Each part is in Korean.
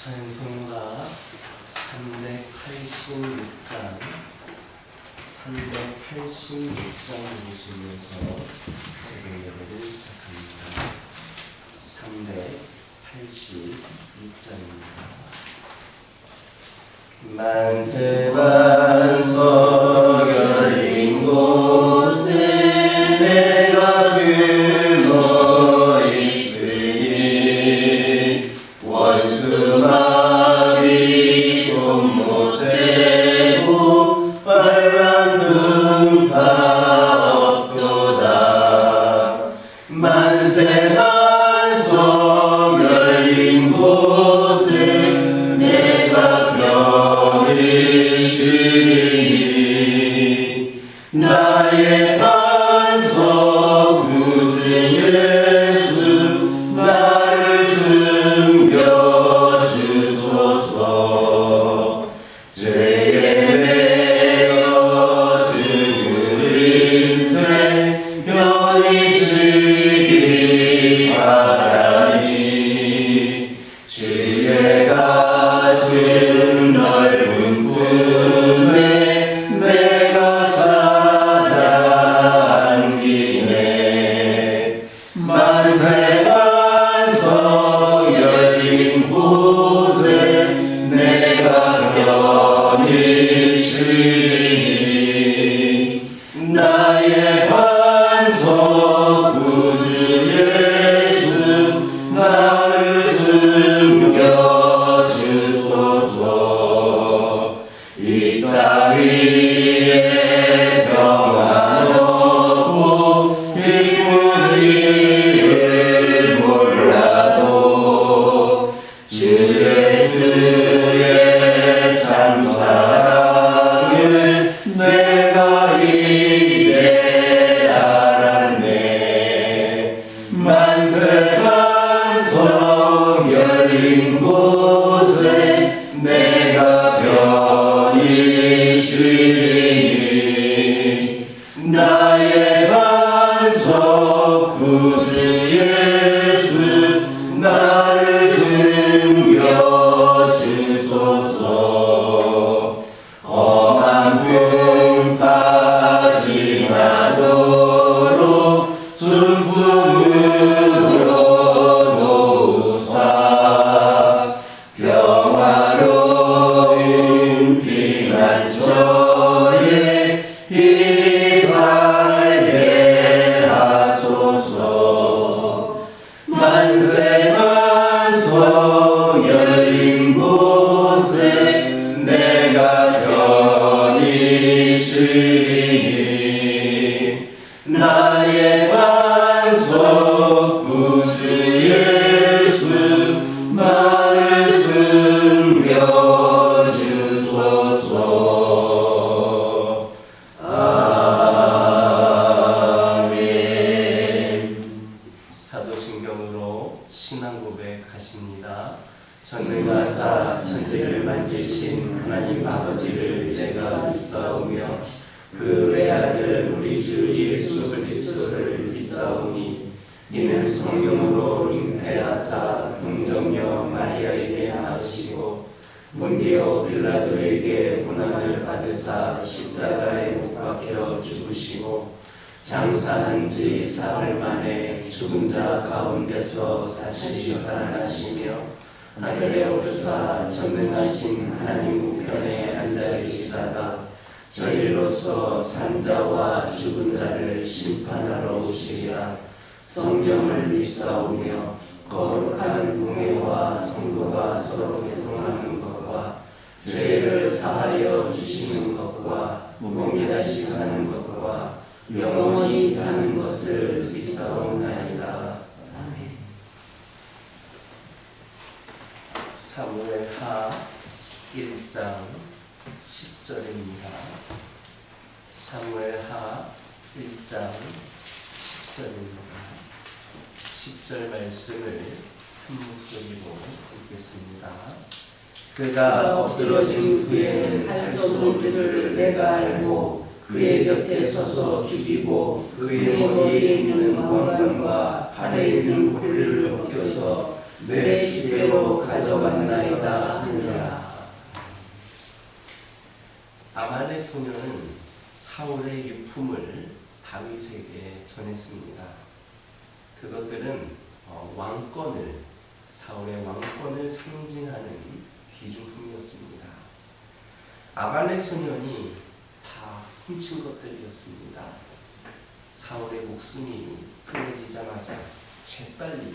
찬송가 386장 보시면서 제가 예배를 시작합니다. 386장입니다. 만세만석 열린 곳에 내가 들러 있으니 원수마귀 손 못대고 빨간 눈파 없도다. 만세만석 열린 곳에 내가 별을 쉬니 나의 반석 구주 예수 나를 숨겨주소서. 죄에 매여 죽을 인생 편히 쉬기 바라니 주의 가슴 넓은 품에 내가 찾아 안기네. 만세만석 열린 곳에 내가 편히 쉬니 나의 반석 구주 예수 나를 숨겨주소서. 이 땅 위에 평안없고 기쁜 일을 몰라도 주 예수의 참사랑을 내가 이제 알았네. 만세만석 열린 곳에 내가 편히 쉬니 나의 반석 구주 예수 나를 숨겨주소서. 험한 풍파 지나도록 순풍으로 도우사 평화로운 피난처에 이 살게 하소서. 만세만석 열린 곳에 내가 편히 쉬니 나의 반석 구주 예수 나를 숨겨주소서. 아멘. 사도신경으로 신앙 고백하십니다. 전능하사 천지를 만드신 하나님 아버지를 내가 믿사오며 그 외아들 우리 주 예수 그리스도를 믿사오니 이는 성령으로 잉태하사 동정녀 마리아에게 낳으시고 본디오 빌라도에게 고난을 받으사 십자가에 못 박혀 죽으시고 장사한 지 사흘 만에 죽은 자 가운데서 다시 살아나시며 하늘에 오르사 전능하신 하나님 우편에 앉아 계시다가 저희로서 산자와 죽은 자를 심판하러 오시리라. 성령을 믿사오며 거룩한 공회와 성도가 서로 교통하는 것과 죄를 사하여 주시는 것과 몸이 다시 사는 것과 영원히 사는 것을 믿사옵나이다. 아멘. 사무엘하 1장 10절입니다. 사무엘하 1장 10절입니다. 10절 말씀을 큰 목소리로 읽겠습니다. 그가 엎드러진 후에 살 수 없는 줄을 내가 알고 그의 곁에 서서 죽이고 그의 머리에 있는 왕관과 발에 있는 고리를 벗겨서 내 주께로 가져갔나이다 하니라. 아말렉 소녀는 사울의 유품을 다윗에게 전했습니다. 그것들은 사울의 왕권을 상징하는 귀중품이었습니다. 아말렉 소년이 다 훔친 것들이었습니다. 사울의 목숨이 끊어지자마자 재빨리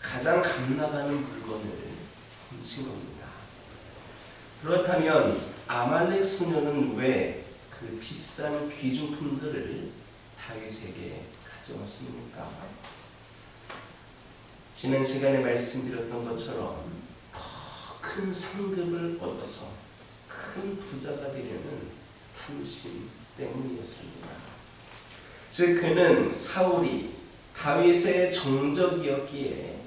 가장 값나가는 물건을 훔친 겁니다. 그렇다면 아말렉 소년은 왜 그 비싼 귀중품들을 다윗에게 가져왔습니까? 지난 시간에 말씀드렸던 것처럼 더 큰 상급을 얻어서 큰 부자가 되려는 탐심 때문이었습니다. 즉 그는 사울이 다윗의 정적이었기에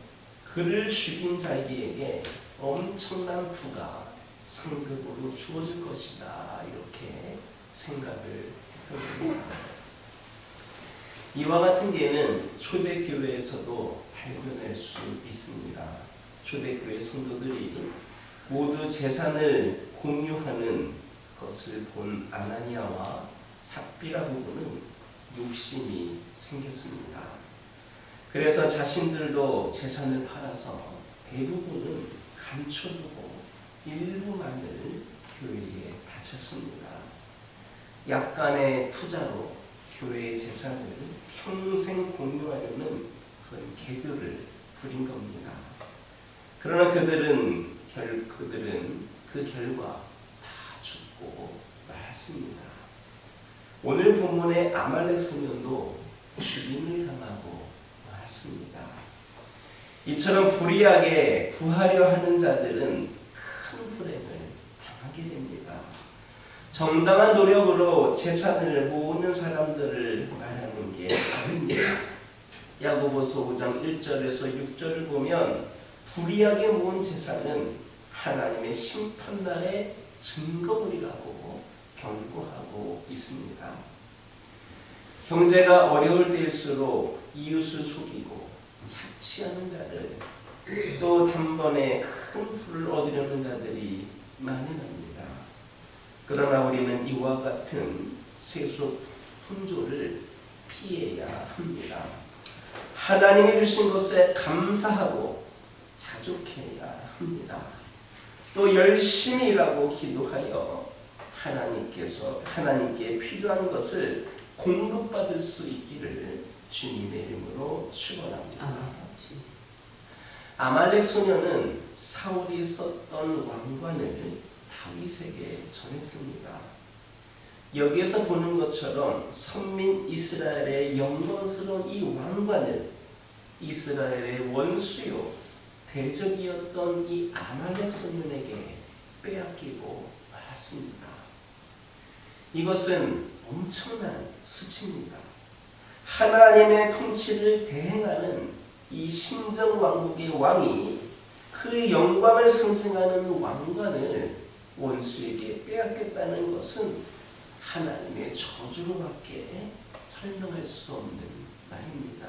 그를 죽인 자에게 엄청난 부가 상급으로 주어질 것이다, 이렇게 생각을 했던 겁니다. 이와 같은 예는 초대교회에서도 발견할 수 있습니다. 초대교회 성도들이 모두 재산을 공유하는 것을 본 아나니아와 삽비라 부부는 욕심이 생겼습니다. 그래서 자신들도 재산을 팔아서 대부분은 감춰두고 일부만을 교회에 바쳤습니다. 약간의 투자로 교회의 재산을 평생 공유하려는 그런 계교를 부린 겁니다. 그러나 그들은 그 결과 다 죽고 말았습니다. 오늘 본문의 아말렉 소년도 죽임을 당하고 말았습니다. 이처럼 불의하게 구하려 하는 자들은 큰 불행을 당하게 됩니다. 정당한 노력으로 재산을 모으는 사람들을 말하는 게 아닙니다. 야고보서 5장 1절에서 6절을 보면 불의하게 모은 재산은 하나님의 심판날의 증거물이라고 경고하고 있습니다. 경제가 어려울 때일수록 이웃을 속이고 착취하는 자들, 또 단번에 큰 부를 얻으려는 자들이 만연합니다. 그러나 우리는 이와 같은 세속 풍조를 피해야 합니다. 하나님이 주신 것에 감사하고 자족해야 합니다. 또 열심히 일하고 기도하여 하나님께 필요한 것을 공급받을 수 있기를 주님의 이름으로 축원합니다. 아말렉 소년은 사울이 썼던 왕관을 다윗에게 전했습니다. 여기에서 보는 것처럼 선민 이스라엘의 영광스러운 이 왕관을 이스라엘의 원수요 대적이었던 이 아말렉 소년에게 빼앗기고 말았습니다. 이것은 엄청난 수치입니다. 하나님의 통치를 대행하는 이 신정왕국의 왕이 그 영광을 상징하는 왕관을 원수에게 빼앗겼다는 것은 하나님의 저주로밖에 설명할 수 없는 말입니다.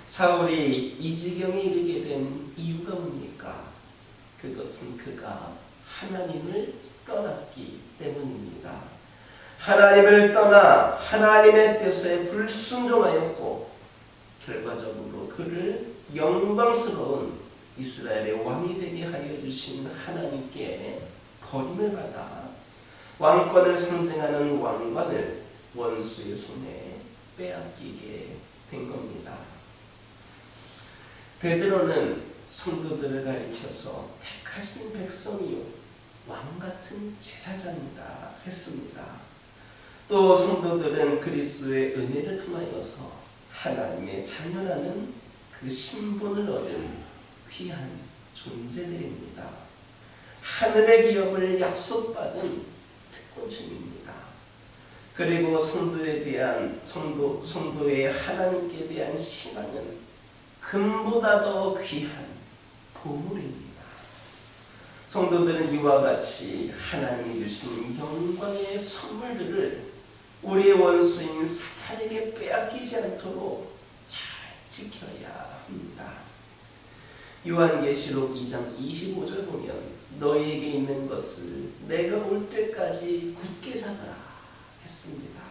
사울이 이 지경에 이르게 된 이유가 뭡니까? 그것은 그가 하나님을 떠났기 때문입니다. 하나님을 떠나 하나님의 뜻에 불순종하였고 결과적으로 그를 영광스러운 이스라엘의 왕이 되게 하여 주신 하나님께 버림을 받아 왕권을 상징하는 왕관을 원수의 손에 빼앗기게 된 겁니다. 베드로는 성도들을 가리켜서 택하신 백성이요 왕같은 제사장이다 했습니다. 또 성도들은 그리스도의 은혜를 통하여서 하나님의 자녀라는 그 신분을 얻은 귀한 존재들입니다. 하늘의 기업을 약속받은 특권층입니다. 그리고 성도의 하나님께 대한 신앙은 금보다 더 귀한 보물입니다. 성도들은 이와 같이 하나님이 주신 영광의 선물들을 우리의 원수인 사탄에게 빼앗기지 않도록 잘 지켜야 합니다. 요한계시록 2장 25절 보면 너희에게 있는 것을 내가 올 때까지 굳게 잡아라 했습니다.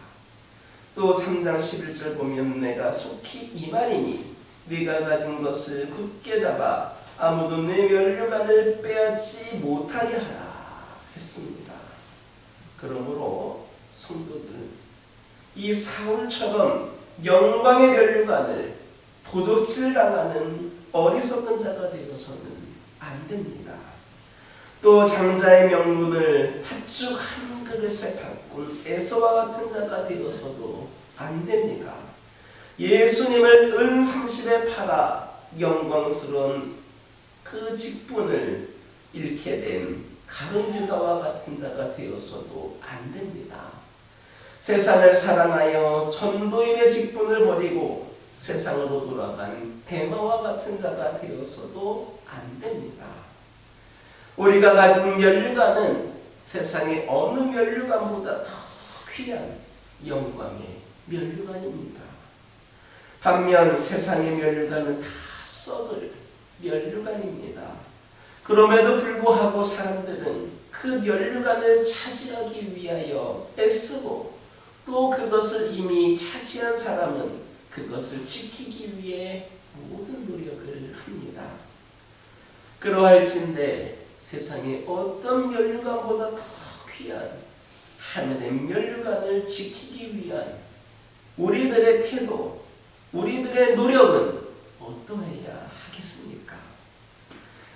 또 3장 11절 보면 내가 속히 임하리니 네가 가진 것을 굳게 잡아 아무도 내 면류관을 빼앗지 못하게 하라 했습니다. 그러므로 성도들, 이 사울처럼 영광의 면류관을 도적질당하는 어리석은 자가 되어서는 안 됩니다. 또 장자의 명분을 팥죽 한 그릇에 바꾼 에서와 같은 자가 되어서도 안 됩니다. 예수님을 은상실에 팔아 영광스러운 그 직분을 잃게 된 가룟 유다와 같은 자가 되어서도 안 됩니다. 세상을 사랑하여 전도인의 직분을 버리고 세상으로 돌아간 대마와 같은 자가 되어서도 안 됩니다. 우리가 가진 면류관은 세상의 어느 면류관보다 더 귀한 영광의 면류관입니다. 반면 세상의 면류관은 다 썩을 면류관입니다. 그럼에도 불구하고 사람들은 그 면류관을 차지하기 위하여 애쓰고 또 그것을 이미 차지한 사람은 그것을 지키기 위해 모든 노력을 합니다. 그러할진대 세상에 어떤 면류관보다 더 귀한 하늘의 면류관을 지키기 위한 우리들의 태도, 우리들의 노력은 어떠해야 하겠습니까?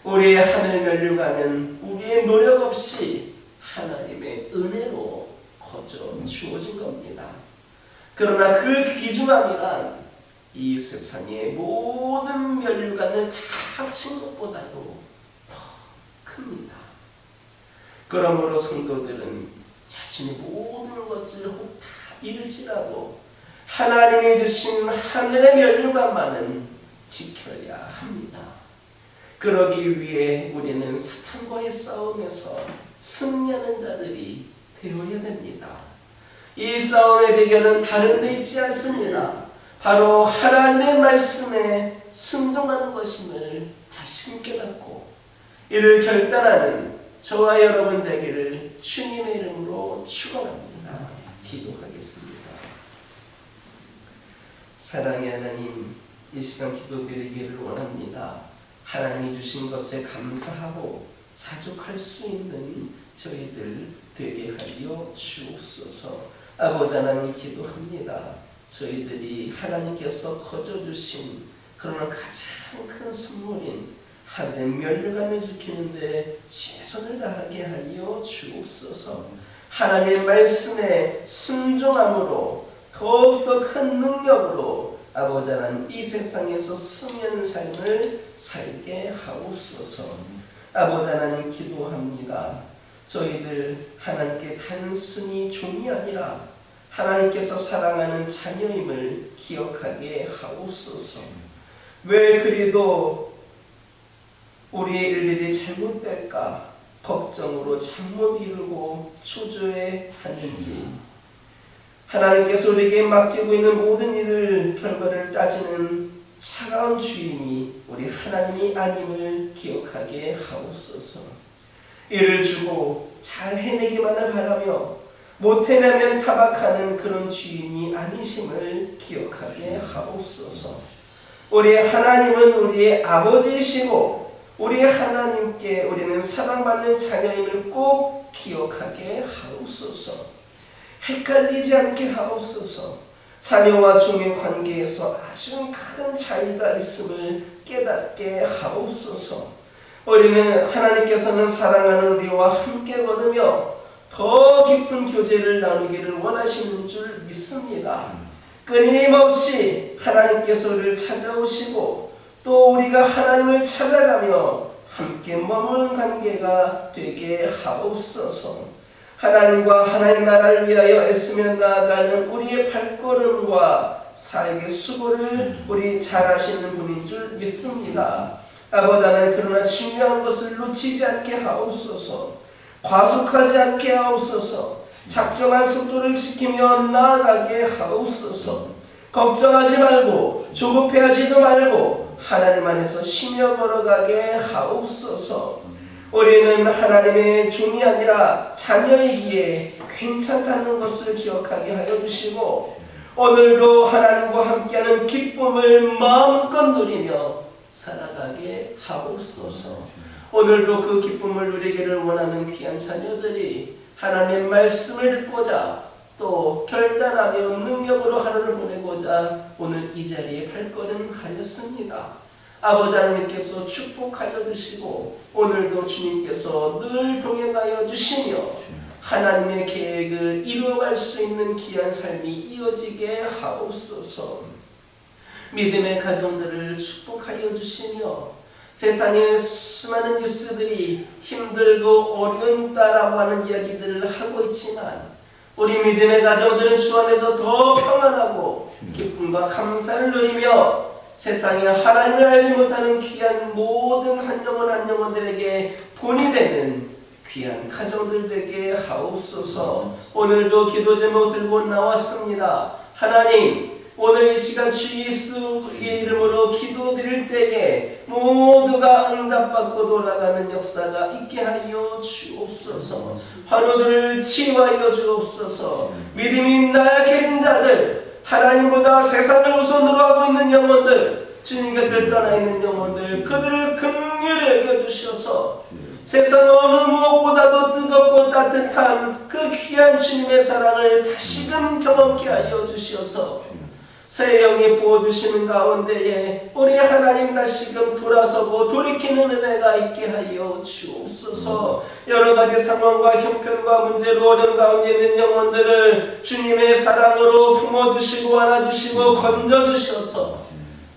우리의 하늘 면류관은 우리의 노력 없이 하나님의 은혜로 거저 주어진 겁니다. 그러나 그 귀중함이란 이 세상의 모든 면류관을 다 합친 것보다도 더 큽니다. 그러므로 성도들은 자신의 모든 것을 혹 다 잃을지라도 하나님이 주신 하늘의 면류관만은 지켜야 합니다. 그러기 위해 우리는 사탄과의 싸움에서 승리하는 자들이 되어야 됩니다. 이 싸움의 비결은 다른 데 있지 않습니다. 바로 하나님의 말씀에 순종하는 것임을 다시금 깨닫고 이를 결단하는 저와 여러분 되기를 주님의 이름으로 축원합니다. 기도하겠습니다. 사랑의 하나님, 이 시간 기도드리기를 원합니다. 하나님이 주신 것에 감사하고 자족할 수 있는 저희들 되게 하여 주옵소서. 아버지 하나님 기도합니다. 저희들이 하나님께서 거저주신 그러나 가장 큰 선물인 하늘의 면류관을 지키는데 최선을 다하게 하여 주옵소서. 하나님의 말씀에 순종함으로 더욱더 큰 능력으로 아버지 하나님 이 세상에서 승리하는 삶을 살게 하옵소서. 아버지 하나님 기도합니다. 저희들 하나님께 단순히 종이 아니라 하나님께서 사랑하는 자녀임을 기억하게 하옵소서. 왜 그리도 우리의 일들이 잘못될까 걱정으로 잘못 이루고 초조해 하는지, 하나님께서 우리에게 맡기고 있는 모든 일을 결과를 따지는 차가운 주인이 우리 하나님이 아님을 기억하게 하옵소서. 이를 주고 잘 해내기만을 바라며 못 해내면 타박하는 그런 주인이 아니심을 기억하게 하옵소서. 우리의 하나님은 우리의 아버지이시고 우리의 하나님께 우리는 사랑받는 자녀임을 꼭 기억하게 하옵소서. 헷갈리지 않게 하옵소서. 자녀와 종의 관계에서 아주 큰 차이가 있음을 깨닫게 하옵소서. 우리는 하나님께서는 사랑하는 우리와 함께 걸으며 더 깊은 교제를 나누기를 원하시는 줄 믿습니다. 끊임없이 하나님께서 우리를 찾아오시고 또 우리가 하나님을 찾아가며 함께 머무는 관계가 되게 하옵소서. 하나님과 하나님 나라를 위하여 애쓰며 나아가는 우리의 발걸음과 사역의 수고를 우리 잘 아시는 분인 줄 믿습니다. 아버지 하나님, 그러나 중요한 것을 놓치지 않게 하옵소서. 과속하지 않게 하옵소서. 작정한 속도를 지키며 나아가게 하옵소서. 걱정하지 말고 조급해하지도 말고 하나님 안에서 쉬며 걸어가게 하옵소서. 우리는 하나님의 종이 아니라 자녀이기에 괜찮다는 것을 기억하게 하여 주시고, 오늘도 하나님과 함께하는 기쁨을 마음껏 누리며 살아가게 하옵소서. 오늘도 그 기쁨을 누리기를 원하는 귀한 자녀들이 하나님의 말씀을 듣고자 또 결단하며 능력으로 하루를 보내고자 오늘 이 자리에 발걸음하였습니다. 아버지 하나님께서 축복하여 주시고 오늘도 주님께서 늘 동행하여 주시며 하나님의 계획을 이루어갈 수 있는 귀한 삶이 이어지게 하옵소서. 믿음의 가정들을 축복하여 주시며 세상의 수많은 뉴스들이 힘들고 어려운다라고 하는 이야기들을 하고 있지만 우리 믿음의 가정들은 주 안에서 더 평안하고 기쁨과 감사를 누리며 세상에 하나님을 알지 못하는 귀한 모든 한 영혼들에게 본이 되는 귀한 가정들 되게 하옵소서. 오늘도 기도 제목 들고 나왔습니다. 하나님, 오늘 이 시간 주 예수의 이름으로 기도드릴 때에 모두가 응답받고 돌아가는 역사가 있게 하여 주옵소서. 환우들을 치유하여 주옵소서. 믿음이 나약해진 자들, 하나님보다 세상을 우선으로 하고 있는 영혼들, 주님 곁을 떠나 있는 영혼들, 그들을 긍휼히 여겨주셔서 세상 어느 무엇보다도 뜨겁고 따뜻한 그 귀한 주님의 사랑을 다시금 경험케 하여 주시어서 새 영이 부어주시는 가운데에 우리 하나님 다시금 돌아서고 돌이키는 은혜가 있게 하여 주옵소서. 여러가지 상황과 형편과 문제로 어려운 가운데 있는 영혼들을 주님의 사랑으로 품어주시고 안아주시고 건져주셔서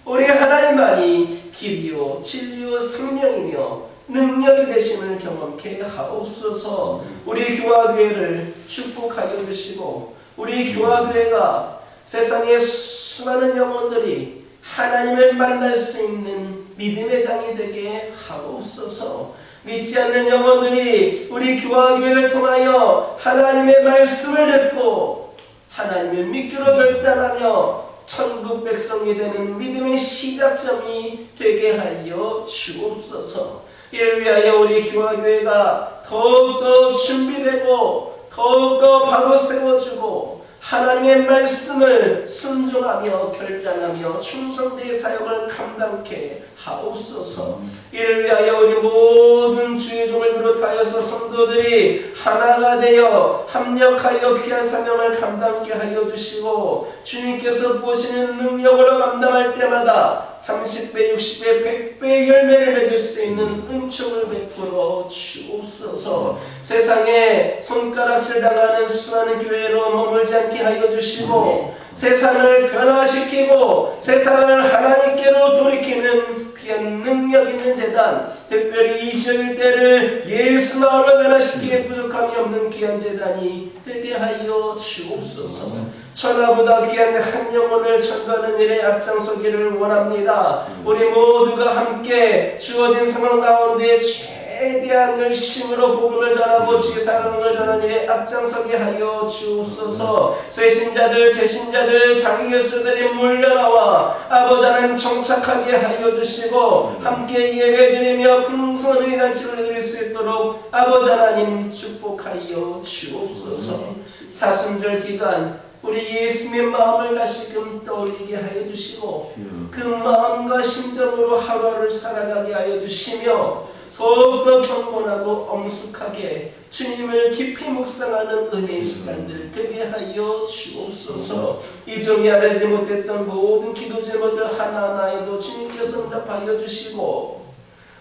우리 하나님만이 길이요 진리요 생명이며 능력이 되심을 경험케 하옵소서. 우리 교화교회를 축복하여 주시고 우리 교화교회가 세상의 수많은 영혼들이 하나님을 만날 수 있는 믿음의 장이 되게 하옵소서. 믿지 않는 영혼들이 우리 교화교회를 통하여 하나님의 말씀을 듣고 하나님을 믿기로 결단하며 천국 백성이 되는 믿음의 시작점이 되게 하여 주옵소서. 이를 위하여 우리 교화교회가 더욱더 준비되고 더욱더 바로 세워지고 하나님의 말씀을 순종하며 결단하며 충성되의 사역을 감당케 하옵소서. 이를 위하여 우리 모든 주의 종을 비롯하여서 성도들이 하나가 되어 합력하여 귀한 사명을 감당케 하여 주시고 주님께서 부으시는 능력으로 감당할 때마다 30배, 60배, 100배의 열매를 맺을 수 있는 은총을 베풀어 주옵소서. 세상에 손가락질 당하는 수많은 교회로 머물지 않게 하여 주시고 세상을 변화시키고 세상을 하나님께로 돌이키는 귀한 능력 있는 재단, 특별히 이 시절 때를 예수 마을로 변화시키기에 부족함이 없는 귀한 재단이 되게 하여 주옵소서. 천하보다 귀한 한 영혼을 전가하는 일에 앞장서기를 원합니다. 우리 모두가 함께 주어진 상황 가운데 최대한 열심으로 복음을 전하고 주의 사랑을 전하는 일에 앞장서게 하여 주옵소서. 새신자들, 개신자들, 장기교수들이 물려나와 아버지 하나님 정착하게 하여 주시고 함께 예배드리며 풍성한 잔치를 드릴 수 있도록 아버지 하나님 축복하여 주옵소서. 사순절 기간 우리 예수님의 마음을 다시금 떠올리게 하여 주시고 그 마음과 심정으로 하루하루를 살아가게 하여 주시며 더욱더 경건하고 엄숙하게 주님을 깊이 묵상하는 은혜의 시간들 되게 하여 주옵소서. 이 종이 알지 못했던 모든 기도 제목들 하나하나에도 주님께서 응답하여 주시고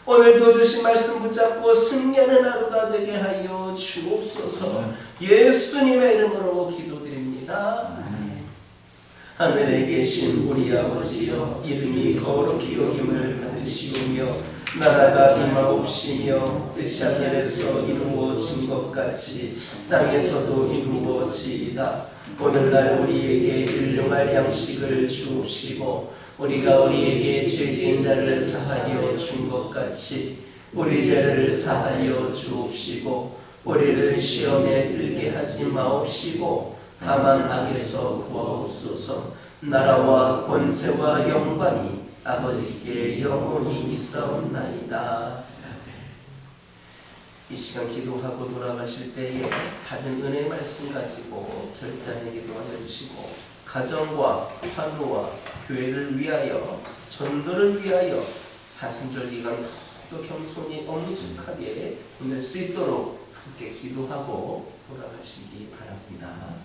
오늘도 주신 말씀 붙잡고 승리하는 하루가 되게 하여 주옵소서. 예수님의 이름으로 기도드립니다. 하늘에 계신 우리 아버지여, 이름이 거룩히 여김을 받으시오며 나라가 임하옵시며 뜻이 하늘에서 이루어진 것 같이 땅에서도 이루어지이다. 오늘날 우리에게 일용할 양식을 주옵시고 우리가 우리에게 죄 지은 자를 사하여 준 것 같이 우리 죄를 사하여 주옵시고 우리를 시험에 들게 하지 마옵시고 다만 악에서 구하옵소서. 나라와 권세와 영광이 아버지께 영원히 있사옵나이다. 이 시간 기도하고 돌아가실 때에 받은 은혜의 말씀 가지고 결단의 기도하여 주시고 가정과 환우와 교회를 위하여 전도를 위하여 사순절 기간 더 겸손히 엄숙하게 보낼 수 있도록 함께 기도하고 돌아가시기 바랍니다.